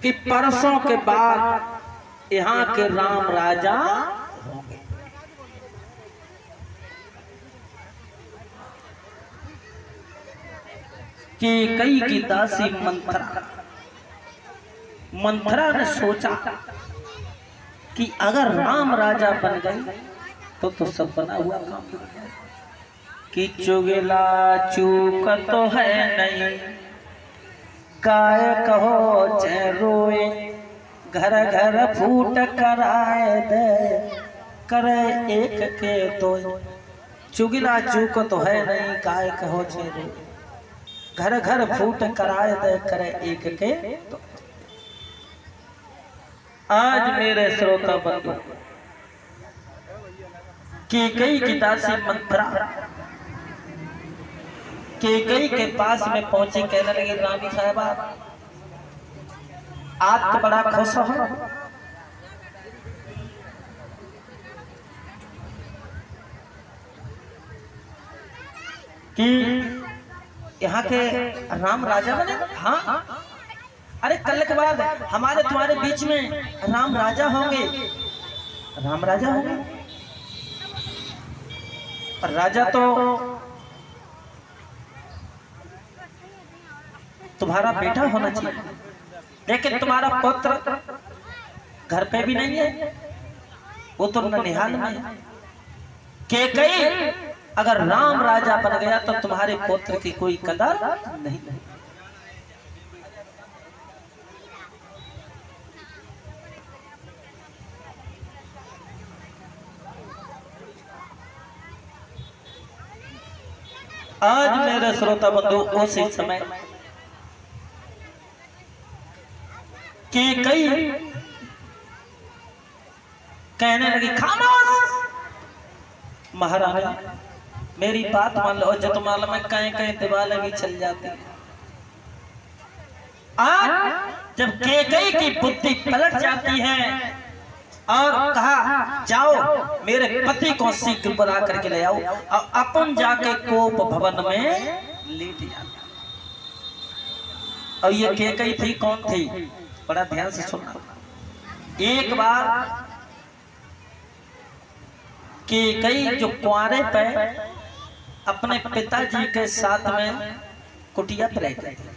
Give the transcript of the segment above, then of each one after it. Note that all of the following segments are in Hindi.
कि परसों के बाद यहाँ के राम राजा होंगे। कि कई की दासी मंथरा ने सोचा कि अगर राम राजा बन गए तो सब बना हुआ काम कि चुगला चूक तो है नहीं, काय कहो चाहे रोए, घर घर फूट कराए दे, करे एक के दो। चुगला चूक तो है नहीं, काय कहो चाहे रोए, घर घर फूट कराए दे, करे एक के दो। आज मेरे श्रोता बंधु कैकेयी की दासी मंथरा कैकेयी के पास में पहुंची, कहने लगी रानी साहबा आप तो बड़ा खुश हो कि यहाँ के राम राजा बने। हाँ, अरे कल के बाद हमारे तुम्हारे बीच में राम राजा होंगे, राम राजा होंगे। और राजा तो तुम्हारा बेटा होना चाहिए, लेकिन तुम्हारा पुत्र घर पे भी नहीं है, वो तो ननिहाल में है। कैकेयी अगर राम राजा बन गया तो तुम्हारे पुत्र की कोई कदर नहीं। आज मेरे श्रोता बंधु उसी समय कैकेयी कहने लगी खामोश महारानी, मेरी बात मान लो, जतमाल में कहीं कहीं दीवार भी चल जाती है। आज जब कैकेयी की बुद्धि पलट जाती है और कहा जाओ मेरे पति को शीघ्र बुला करके ले आओ और अपन जाके कोप भवन में लेट जाओ। और ये कैकेयी थी कौन थी, बड़ा ध्यान से सुनना। एक बार कैकेयी जो कुंवारे पे अपने पिताजी के साथ में कुटिया पर रहते थे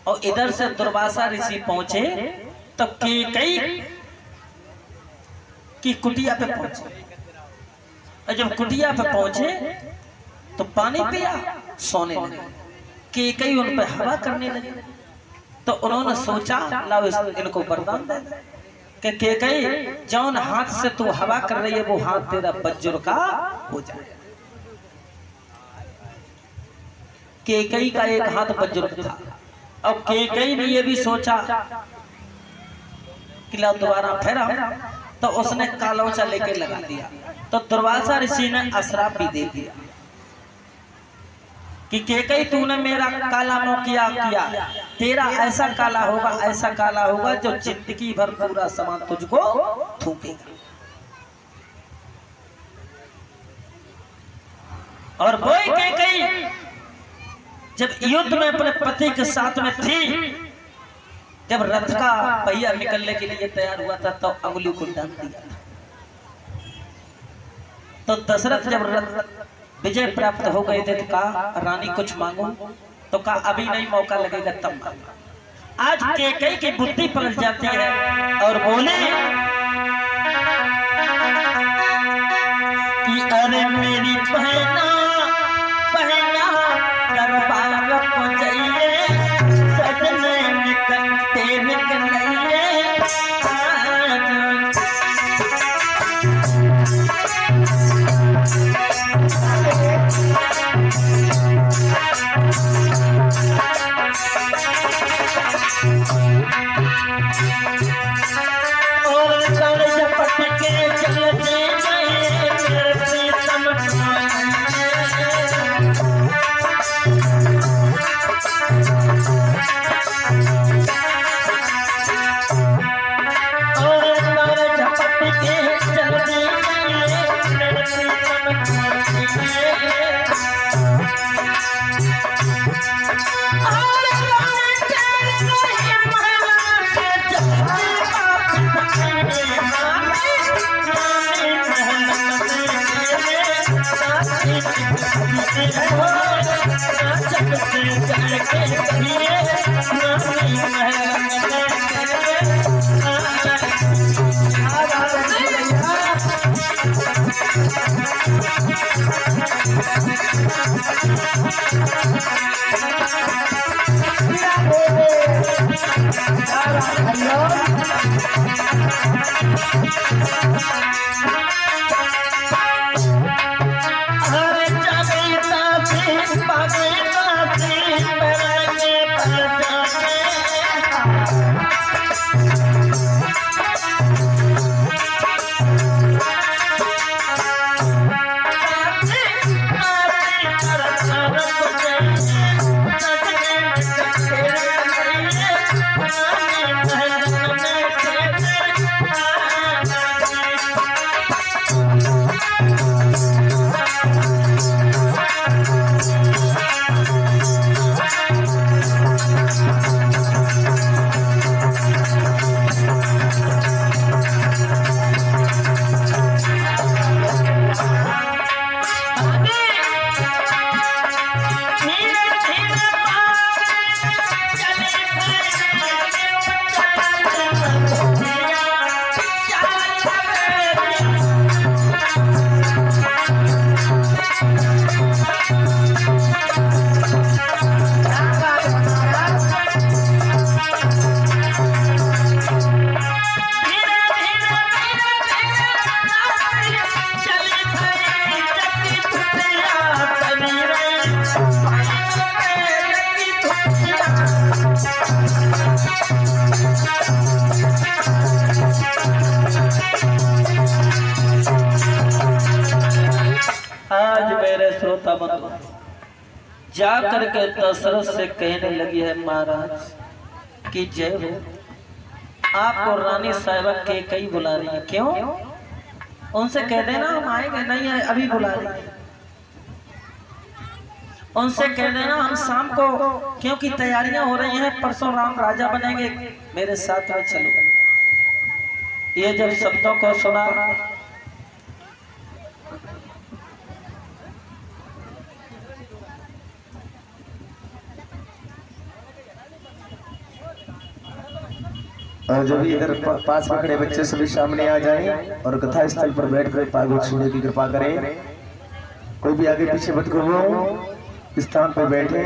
और इधर से दुर्वासा ऋषि पहुंचे तो कैकेयी की कुटिया पे पहुंचे। और जब कुटिया पे पहुंचे तो पानी पिया, सोने लगे। कैकेयी उन पे हवा करने लगे तो उन्होंने सोचा लाओ इनको वरदान दे कि कैकेयी जौन हाथ से तू हवा कर रही है वो हाथ तेरा वज्र का हो जाए। कैकेयी का एक हाथ वज्र था और कैकेयी ने ये भी सोचा कि लाओ दोबारा फेरा, तो उसने कालोचा लेके लगा दिया। तो दुर्वासा ऋषि ने अश्राप भी दे दिया कि कैकेयी तूने मेरा काला मुंह किया, तेरा ऐसा काला होगा, ऐसा काला होगा जो जिंदगी भर पूरा सामान तुझको थूकेगा। और वो कैकेयी जब युद्ध में अपने पति के साथ में थी, जब रथ का पहिया निकलने के लिए तैयार हुआ था तो अंगुली को डाल दिया था। तो दशरथ जब विजय प्राप्त हो गए थे तो कहा रानी कुछ मांगो, तो कहा अभी नहीं, मौका लगेगा तब मांगो। आज कैकेयी की बुद्धि पलट जाती है और बोले कि अरे मेरी बहना बहना दरबार को जाइए, सजने निकलते निकलिए। आज मेरे श्रोता बंधु जा करके दशरथ से कहने लगी है महाराज कि जय हो, आपको रानी साहिबा के कई बुला रही है। क्यों? उनसे कह देना हम आएंगे। नहीं है, अभी बुला रही है। उनसे कह देना हम शाम को, क्योंकि तैयारियां हो रही हैं, परसों राम राजा बनेंगे, मेरे साथ में चलो। ये जब शब्दों को सुना और जो भी इधर पास में खड़े बच्चे सभी सामने आ जाएं और कथा स्थल पर बैठकर पागल सुनने की कृपा करें। कोई भी आगे पीछे मत घूमो, स्थान पर बैठे।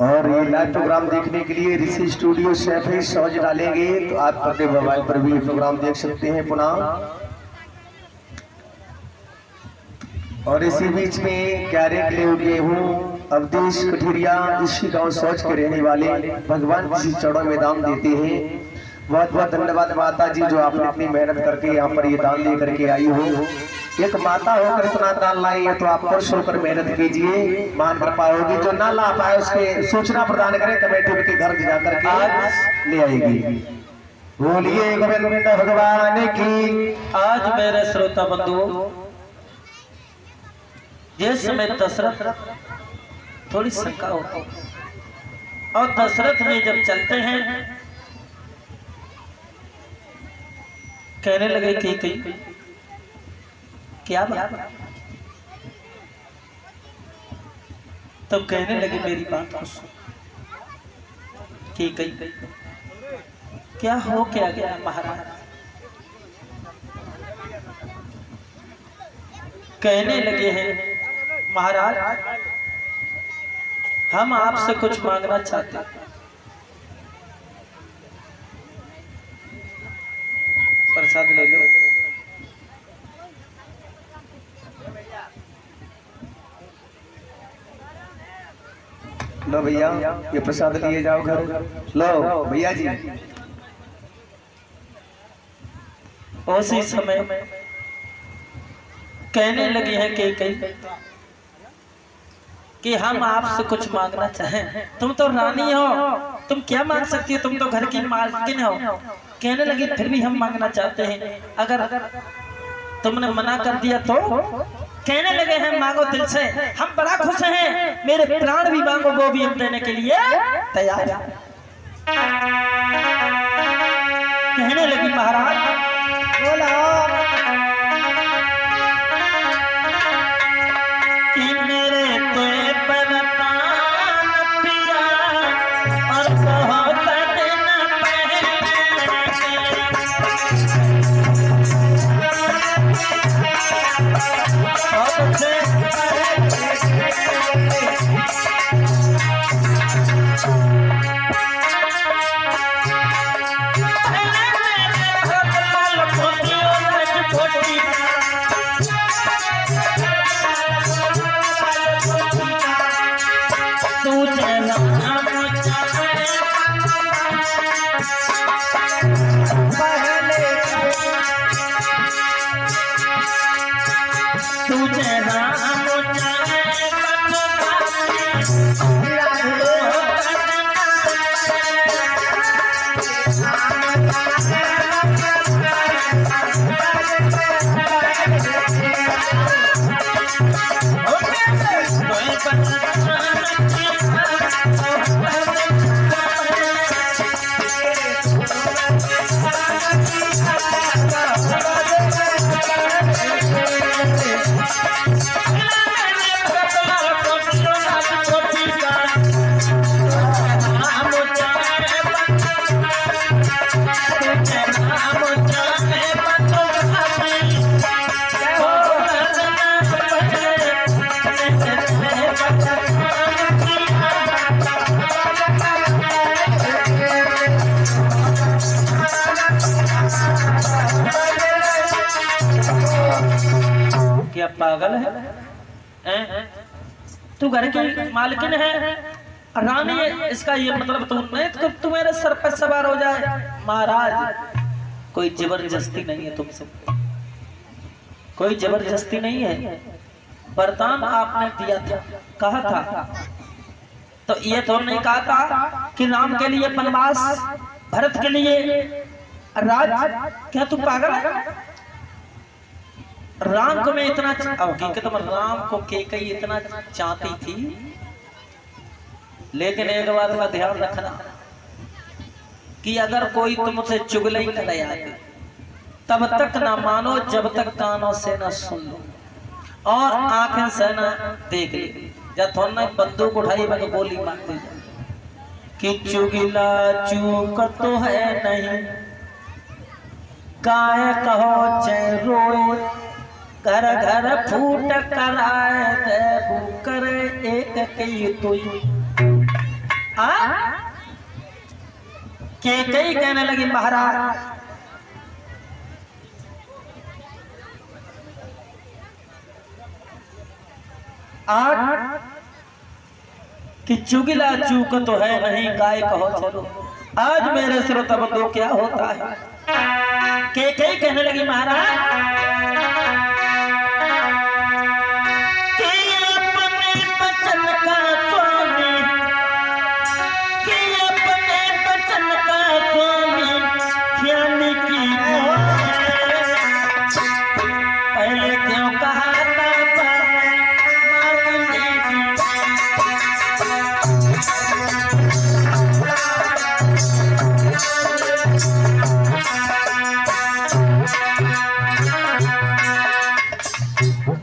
और ये लाइव प्रोग्राम देखने के लिए ऋषि स्टूडियो शेफ ही समझ डालेंगे तो आप अपने मोबाइल पर भी प्रोग्राम देख सकते हैं पुनः। और इसी बीच में क्यारे के गेहूं अवधेश कठिरिया इसी गांव सोच के रहने वाले भगवान किसी चरणों में दान देते हैं। बहुत बहुत धन्यवाद माता जी, जो आपने इतनी मेहनत करके यहाँ पर ये दान लेकर के आई हो। एक माता होकर इतना दान लाई है तो आप पुरुष होकर मेहनत कीजिए, मान कृपा होगी। जो ना ला पाए उसके सूचना प्रदान करें, कमेटी के घर जाकर के आज ले आएगी। बोलिए गोविंद भगवान की। आज मेरे श्रोता बंधु, जिस समय दशरथ थोड़ी शंका होती और दशरथ में जब चलते हैं कहने लगे कि क्या बात? तब कहने लगे मेरी बात को सुन। कि क्या हो क्या गया महाराज? कहने लगे हैं महाराज हम आपसे कुछ मांगना चाहते हैं। प्रसाद ले लो। लो भैया ये प्रसाद लिए जाओ घर। लो भैया जी। उसी समय कहने लगी है कि हम आपसे कुछ मांगना चाहें। तुम तो रानी हो, तुम क्या मांग सकती हो? तुम तो घर की मालकिन हो। कहने लगी फिर भी हम मांगना चाहते हैं, अगर तुमने मना कर दिया तो? कहने लगे हैं मांगो दिल से, हम बड़ा खुश हैं, मेरे प्राण भी मांगो, वो भी हम देने के लिए तैयार हैं। कहने लगी महाराज बोला कि मेरे तो पिया और बहुत दिन क्या पागल है? हैं? तू घर की मालकिन है, रानी है, इसका ये मतलब तू नहीं तो तू मेरे सर पर सवार हो जाए। महाराज कोई जबरदस्ती नहीं है तुमसे, कोई जबरदस्ती नहीं है। वरदान आपने दिया था, कहा था, तो ये तो नहीं कहा था कि राम के लिए वनवास, भरत के लिए राज। क्या तू पागल है? राम को मैं इतना हकीकत में राम को केकई इतना चाहती थी, लेकिन एक बात का ध्यान रखना कि अगर कोई तुमसे चुगली करे आए तब तक ना मानो जब तक कानों से ना सुन लो और आंखें से ना देख ले। जब थोड़ा बंदूक उठाई मैं गोली मार दी कि चुगिला चूक तो है नहीं, काय कहो चाहे रोए, घर घर फूट कराए दे करे एक की तुई। के कई कहने लगी महाराज आठ कि चुगिला चूक तो है नहीं, गाय कहो चलो। आज मेरे श्रोता बंधु क्या होता है? के कई कहने लगी महाराज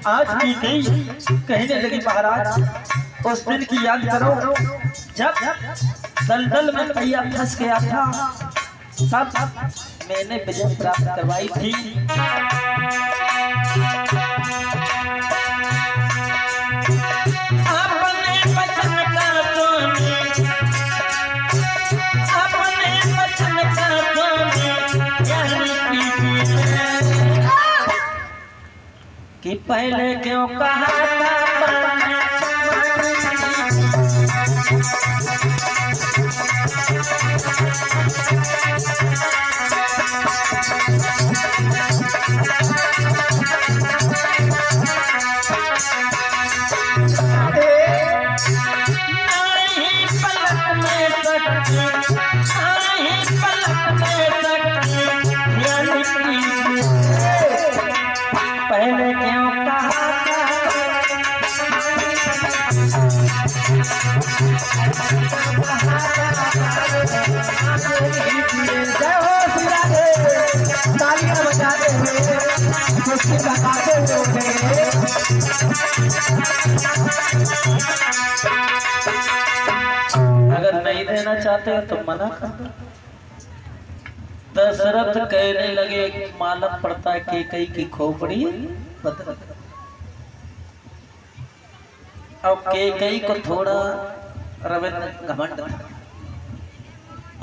आज की गई कहने लगी महाराज उस दिन की याद करो जब दलदल में पहिया फंस गया था, तब मैंने विजय प्राप्त करवाई थी। अपने वचन का स्वामी, अपने वचन का स्वामी कि पहले क्यों कहा था पहले क्यों कहा जय हो श्री राधे, तालियां बजाते हुए खुशी लगाते हुए। अगर नहीं देना चाहते तो मना कर दो। दशरथ कहने लगे मालूम पड़ता है कि कई की खोपड़ी बदल। अब कई को थोड़ा रविंद्र घमंड था।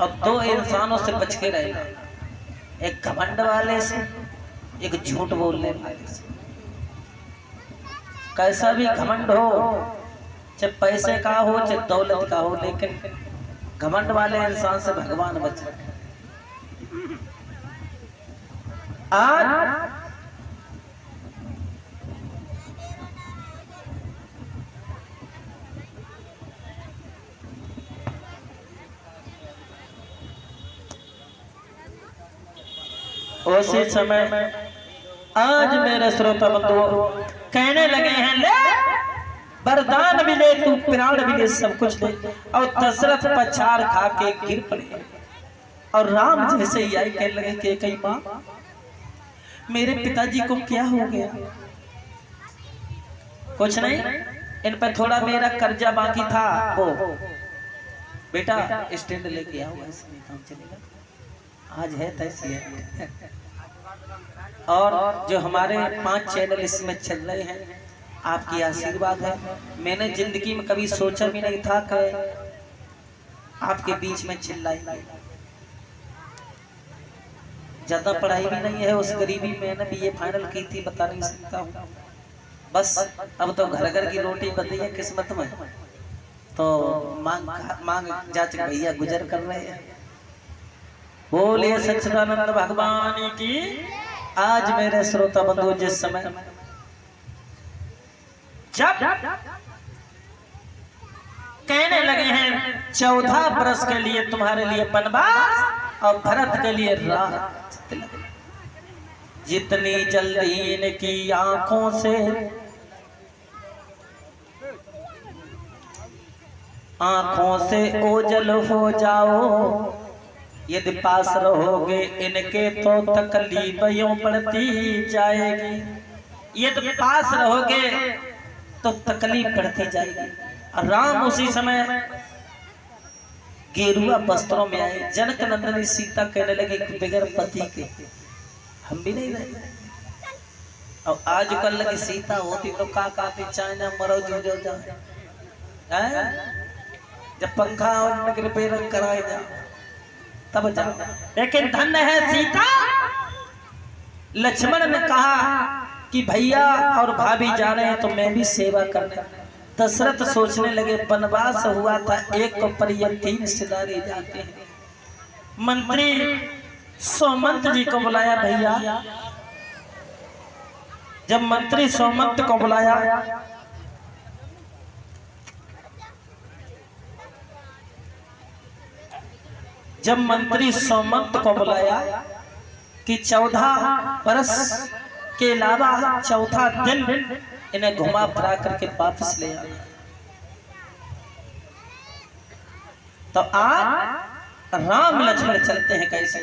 अब दो इंसानों से बच के रहे, एक घमंड वाले से, एक झूठ बोलने वाले से। कैसा भी घमंड हो, चाहे पैसे का हो चाहे दौलत का हो, लेकिन घमंड वाले इंसान से भगवान बच रहे। आज उसी समय आज मेरे श्रोता बंधुओं कहने लगे हैं ले वरदान भी ले, तू प्राण भी ले, सब कुछ ले। और दशरथ पछाड़ खा के गिर पड़े और राम जैसे ही आई कहने लगे कि कई माँ मेरे पिताजी को क्या हो गया? कुछ नहीं, इन पर थोड़ा मेरा कर्जा बाकी था, वो बेटा स्टैंड लेके आओ, ऐसे काम चलेगा। आज है तैसी है। और जो हमारे 5 चैनल इसमें चल रहे हैं, आपकी आशीर्वाद है। मैंने जिंदगी में कभी सोचा भी नहीं था कि आपके बीच में चिल्लाई। ज्यादा पढ़ाई भी नहीं है, उस गरीबी मैंने BA फाइनल की थी, बता नहीं सकता हूँ। बस अब तो घर घर की रोटी बनी है किस्मत में, तो मांग मांग जाच भैया गुजर कर रहे हैं। बोलिए सच्चिदानंद भगवान की। आज मेरे श्रोता बंधु जिस समय जब कहने लगे हैं 14 बरस के लिए तुम्हारे लिए वनवास और भरत के लिए रात, जितनी जल्दी इनकी आंखों से ओझल हो जाओ, यदि पास रहोगे इनके तो तकलीफ यूं बढ़ती जाएगी, यदि पास रहोगे तो तकलीफ बढ़ती जाएगी। राम उसी समय गेरुआ वस्त्रों में आए। जनक नंदनी सीता कहने लगे कि बगैर पति के हम भी नहीं रहे। और आज कल लगी सीता होती तो का चाइना मरो जो जाए, जब पंखा और रिपेयर कराए जाओ तब जाओ। लेकिन धन्य है सीता। लक्ष्मण ने कहा कि भैया और भाभी जा रहे हैं तो मैं भी सेवा करने। दशरथ सोचने लगे वनवास हुआ था एक पर ये 3 रिश्तेदारी जाते हैं। मंत्री सोमंत जी को बुलाया भैया। जब मंत्री सोमंत को बुलाया कि 14 बरस के अलावा चौथा दिन इन्हें घुमा फिरा करके वापस ले आया। तो आप राम लक्ष्मण चलते हैं कैसे?